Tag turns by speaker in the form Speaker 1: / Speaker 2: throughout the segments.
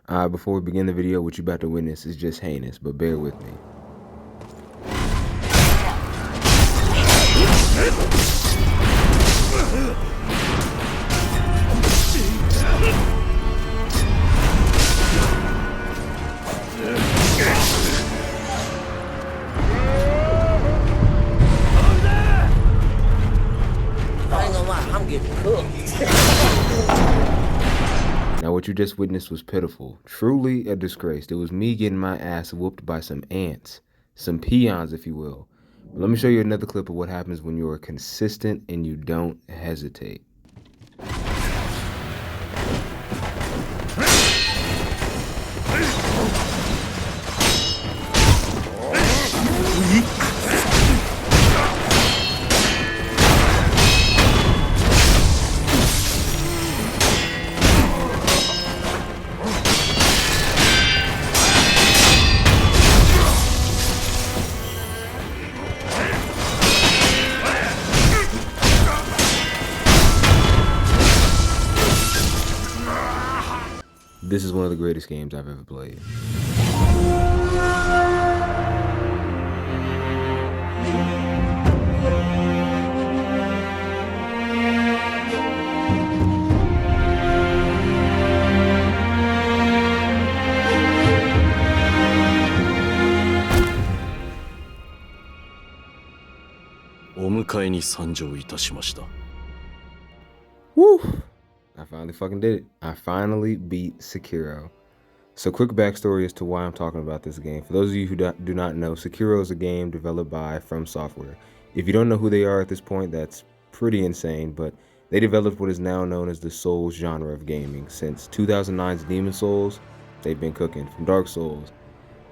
Speaker 1: Before we begin the video, what you're about to witness is just heinous, but bear with me.
Speaker 2: I ain't gonna lie, I'm getting cooked.
Speaker 1: Now what you just witnessed was pitiful, truly a disgrace. It was me getting my ass whooped by some ants, some peons if you will. But let me show you another clip of what happens when you're consistent and you don't hesitate. This is one of the greatest games I've ever played. Woo! I finally fucking did it. I finally beat Sekiro. So quick backstory as to why I'm talking about this game. For those of you who do not know, Sekiro is a game developed by From Software. If you don't know who they are at this point, that's pretty insane, but they developed what is now known as the Souls genre of gaming. Since 2009's Demon's Souls, they've been cooking. From Dark Souls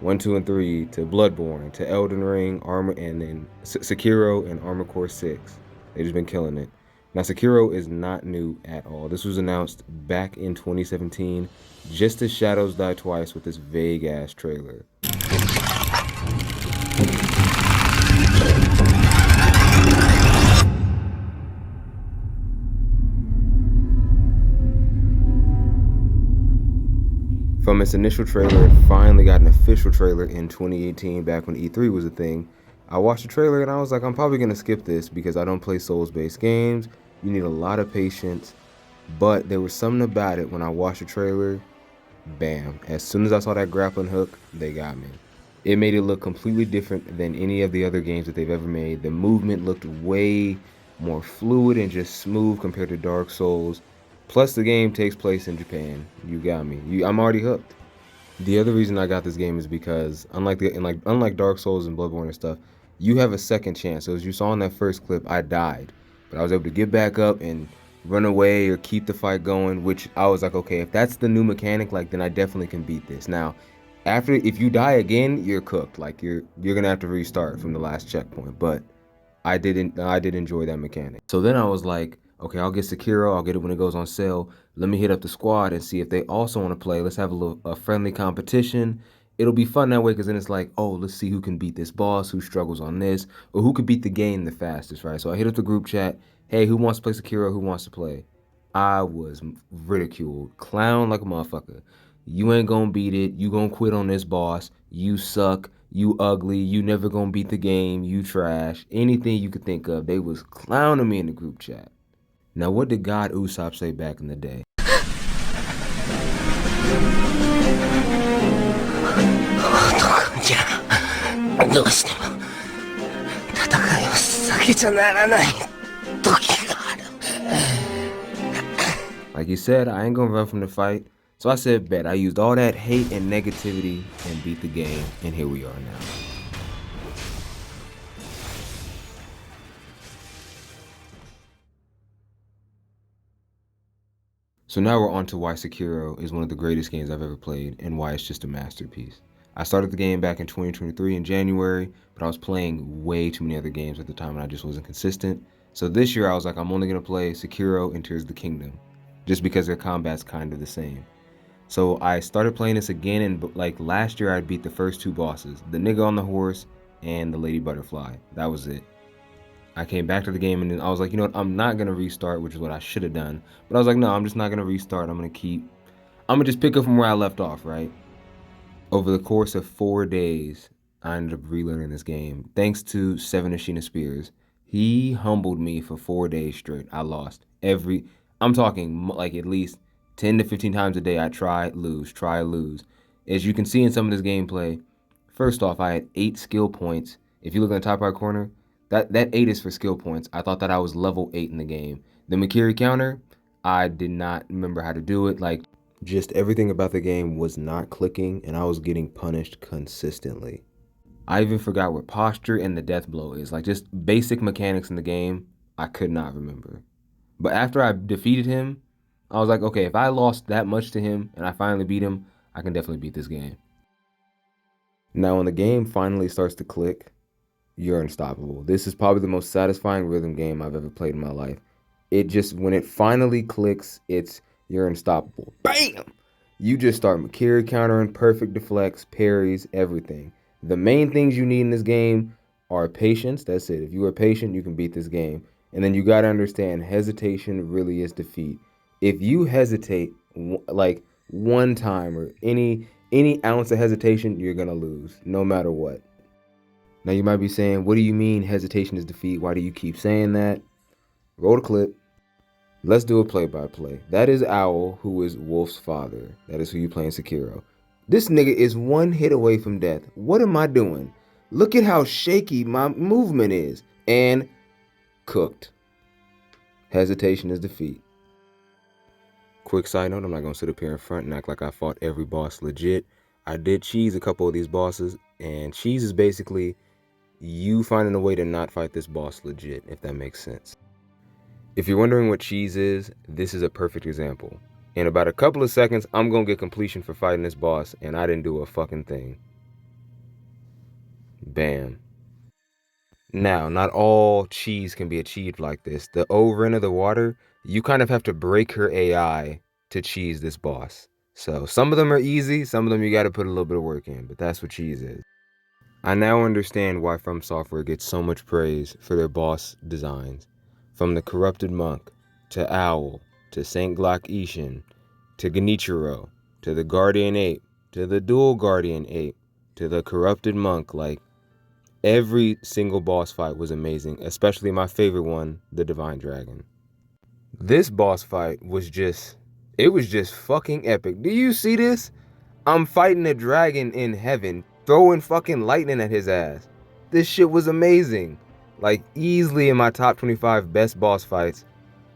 Speaker 1: 1, 2, and 3 to Bloodborne to Elden Ring, and then Sekiro and Armored Core 6. They've just been killing it. Now, Sekiro is not new at all. This was announced back in 2017, just as Shadows Die Twice with this vague-ass trailer. From its initial trailer, it finally got an official trailer in 2018, back when E3 was a thing. I watched the trailer and I was like, I'm probably going to skip this because I don't play Souls-based games. You need a lot of patience, but there was something about it when I watched the trailer, bam. As soon as I saw that grappling hook, they got me. It made it look completely different than any of the other games that they've ever made. The movement looked way more fluid and just smooth compared to Dark Souls. Plus the game takes place in Japan. You got me. I'm already hooked. The other reason I got this game is because unlike Dark Souls and Bloodborne and stuff, you have a second chance. So as you saw in that first clip, I died. But I was able to get back up and run away or keep the fight going, which I was like, okay, if that's the new mechanic, like, then I definitely can beat this. Now, if you die again, you're cooked. Like, you're gonna have to restart from the last checkpoint. But I did enjoy that mechanic. So then I was like, okay, I'll get Sekiro, I'll get it when it goes on sale. Let me hit up the squad and see if they also want to play. Let's have a friendly competition. It'll be fun that way because then it's like, oh, let's see who can beat this boss, who struggles on this, or who could beat the game the fastest, right? So I hit up the group chat. Hey, who wants to play Sekiro? Who wants to play? I was ridiculed. Clown like a motherfucker. You ain't gonna beat it. You gonna quit on this boss. You suck. You ugly. You never gonna beat the game. You trash. Anything you could think of. They was clowning me in the group chat. Now, what did God Usopp say back in the day? Like he said, I ain't gonna run from the fight. So I said, bet. I used all that hate and negativity and beat the game, and here we are now. So now we're on to why Sekiro is one of the greatest games I've ever played and why it's just a masterpiece. I started the game back in 2023 in January, but I was playing way too many other games at the time and I just wasn't consistent. So this year I was like, I'm only going to play Sekiro and Tears of the Kingdom, just because their combat's kind of the same. So I started playing this again, and like last year I beat the first two bosses, the nigga on the horse and the lady butterfly. That was it. I came back to the game and then I was like, you know what, I'm not going to restart, which is what I should have done. But I was like, no, I'm just not going to restart. I'm going to keep I'm gonna just pick up from where I left off, right? Over the course of 4 days, I ended up relearning this game. Thanks to Seven Ashina Spears. He humbled me for 4 days straight. I lost every, I'm talking like at least 10 to 15 times a day. I try, lose. As you can see in some of this gameplay, first off, I had 8 skill points. If you look in the top right corner, that 8 is for skill points. I thought that I was level 8 in the game. The Makiri counter, I did not remember how to do it. Like, just everything about the game was not clicking, and I was getting punished consistently. I even forgot what posture and the death blow is. Like, just basic mechanics in the game, I could not remember. But after I defeated him, I was like, okay, if I lost that much to him and I finally beat him, I can definitely beat this game. Now, when the game finally starts to click, you're unstoppable. This is probably the most satisfying rhythm game I've ever played in my life. It just, when it finally clicks, you're unstoppable. Bam! You just start Makiri countering, perfect deflects, parries, everything. The main things you need in this game are patience. That's it. If you are patient, you can beat this game. And then you got to understand, hesitation really is defeat. If you hesitate like one time or any ounce of hesitation, you're going to lose no matter what. Now you might be saying, what do you mean hesitation is defeat? Why do you keep saying that? Roll the clip. Let's do a play-by-play. That is Owl, who is Wolf's father. That is who you play in Sekiro. This nigga is one hit away from death. What am I doing? Look at how shaky my movement is. And cooked. Hesitation is defeat. Quick side note, I'm not going to sit up here in front and act like I fought every boss legit. I did cheese a couple of these bosses, and cheese is basically you finding a way to not fight this boss legit, if that makes sense. If you're wondering what cheese is, this is a perfect example. In about a couple of seconds, I'm gonna get completion for fighting this boss, and I didn't do a fucking thing. Bam. Now, not all cheese can be achieved like this. The O-Ren of the water, you kind of have to break her AI to cheese this boss. So some of them are easy, some of them you gotta put a little bit of work in, but that's what cheese is. I now understand why From Software gets so much praise for their boss designs. From the Corrupted Monk, to Owl, to Saint Glock Ishin, to Genichiro, to the Guardian Ape, to the Dual Guardian Ape, to the Corrupted Monk, like, every single boss fight was amazing, especially my favorite one, the Divine Dragon. This boss fight was just fucking epic. Do you see this? I'm fighting a dragon in heaven, throwing fucking lightning at his ass. This shit was amazing. Like, easily in my top 25 best boss fights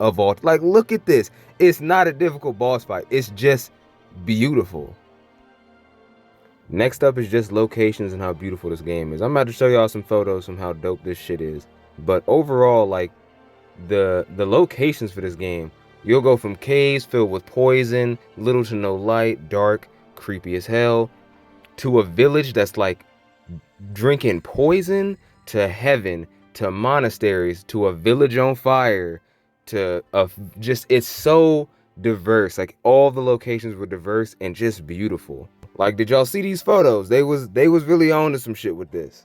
Speaker 1: of all. Like, look at this. It's not a difficult boss fight. It's just beautiful. Next up is just locations and how beautiful this game is. I'm about to show y'all some photos from how dope this shit is. But overall, like, the locations for this game, you'll go from caves filled with poison, little to no light, dark, creepy as hell, to a village that's like drinking poison, to heaven, to monasteries, to a village on fire, to it's so diverse. Like, all the locations were diverse and just beautiful. Like, did y'all see these photos? They was really on to some shit with this.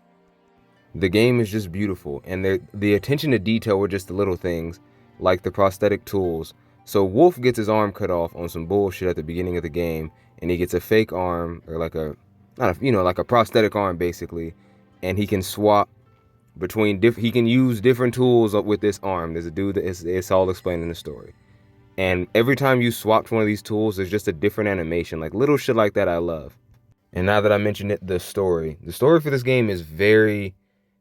Speaker 1: The game is just beautiful, and the attention to detail were just the little things, like the prosthetic tools. So Wolf gets his arm cut off on some bullshit at the beginning of the game, and he gets a fake arm, or like like a prosthetic arm basically, and he can swap between he can use different tools with this arm. There's a dude that it's all explained in the story. And every time you swap to one of these tools, there's just a different animation, like little shit like that I love. And now that I mentioned it, the story for this game is very,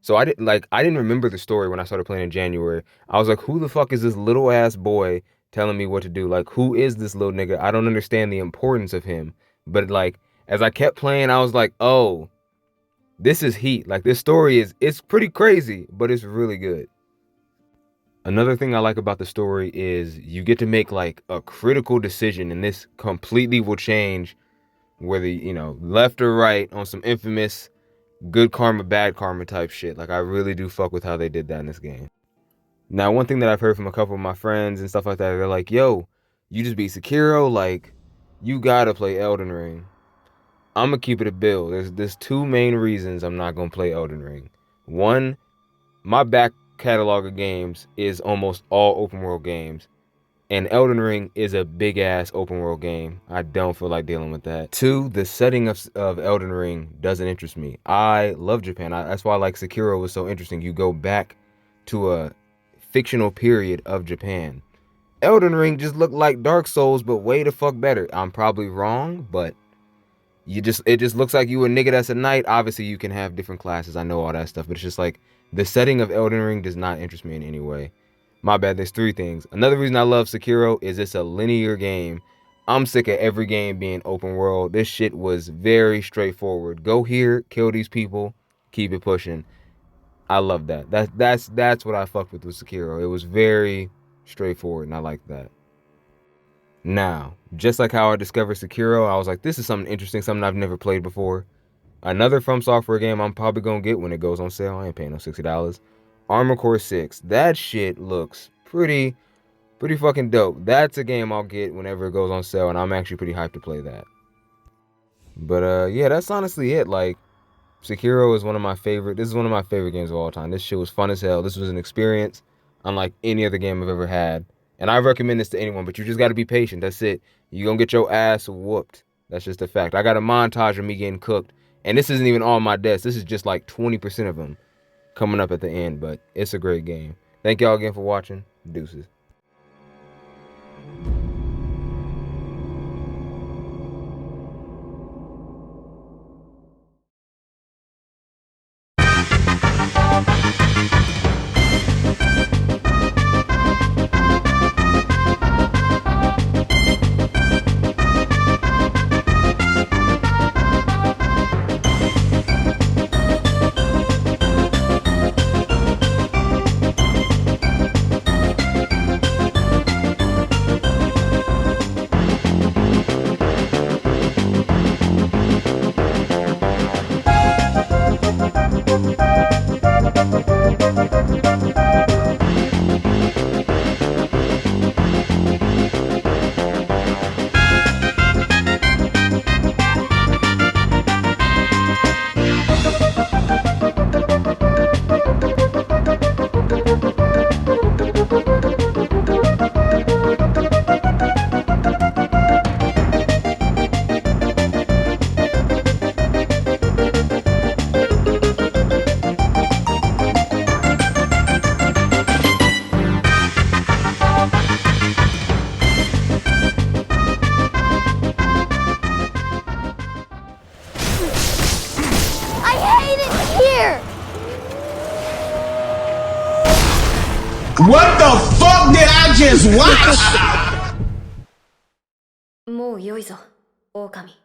Speaker 1: so I didn't remember the story when I started playing in January. I was like, who the fuck is this little ass boy telling me what to do? Like, who is this little nigga? I don't understand the importance of him. But like, as I kept playing, I was like, oh, this is heat. Like, this story it's pretty crazy, but it's really good. Another thing I like about the story is you get to make like a critical decision, and this completely will change whether, left or right on some infamous good karma, bad karma type shit. Like, I really do fuck with how they did that in this game. Now, one thing that I've heard from a couple of my friends and stuff like that, they're like, yo, you just beat Sekiro, like, you gotta play Elden Ring. I'm gonna keep it a bill. There's two main reasons I'm not gonna play Elden Ring. One, my back catalog of games is almost all open world games. And Elden Ring is a big ass open world game. I don't feel like dealing with that. 2, the setting of Elden Ring doesn't interest me. I love Japan. That's why like Sekiro was so interesting. You go back to a fictional period of Japan. Elden Ring just looked like Dark Souls, but way the fuck better. I'm probably wrong, but it just looks like you a nigga that's a knight. Obviously, you can have different classes. I know all that stuff, but it's just like the setting of Elden Ring does not interest me in any way. My bad. There's 3 things. Another reason I love Sekiro is it's a linear game. I'm sick of every game being open world. This shit was very straightforward. Go here, kill these people, keep it pushing. I love that. That's what I fucked with Sekiro. It was very straightforward, and I like that. Now, just like how I discovered Sekiro, I was like, this is something interesting, something I've never played before. Another From Software game I'm probably gonna get when it goes on sale. I ain't paying no $60. Armored Core 6. That shit looks pretty fucking dope. That's a game I'll get whenever it goes on sale, and I'm actually pretty hyped to play that. But yeah, that's honestly it. Like, Sekiro is one of my favorite. This is one of my favorite games of all time. This shit was fun as hell. This was an experience unlike any other game I've ever had. And I recommend this to anyone, but you just got to be patient. That's it. You're going to get your ass whooped. That's just a fact. I got a montage of me getting cooked. And this isn't even on my desk. This is just like 20% of them coming up at the end. But it's a great game. Thank y'all again for watching. Deuces.
Speaker 3: What the fuck did I just watch?
Speaker 4: もう良いぞ、狼。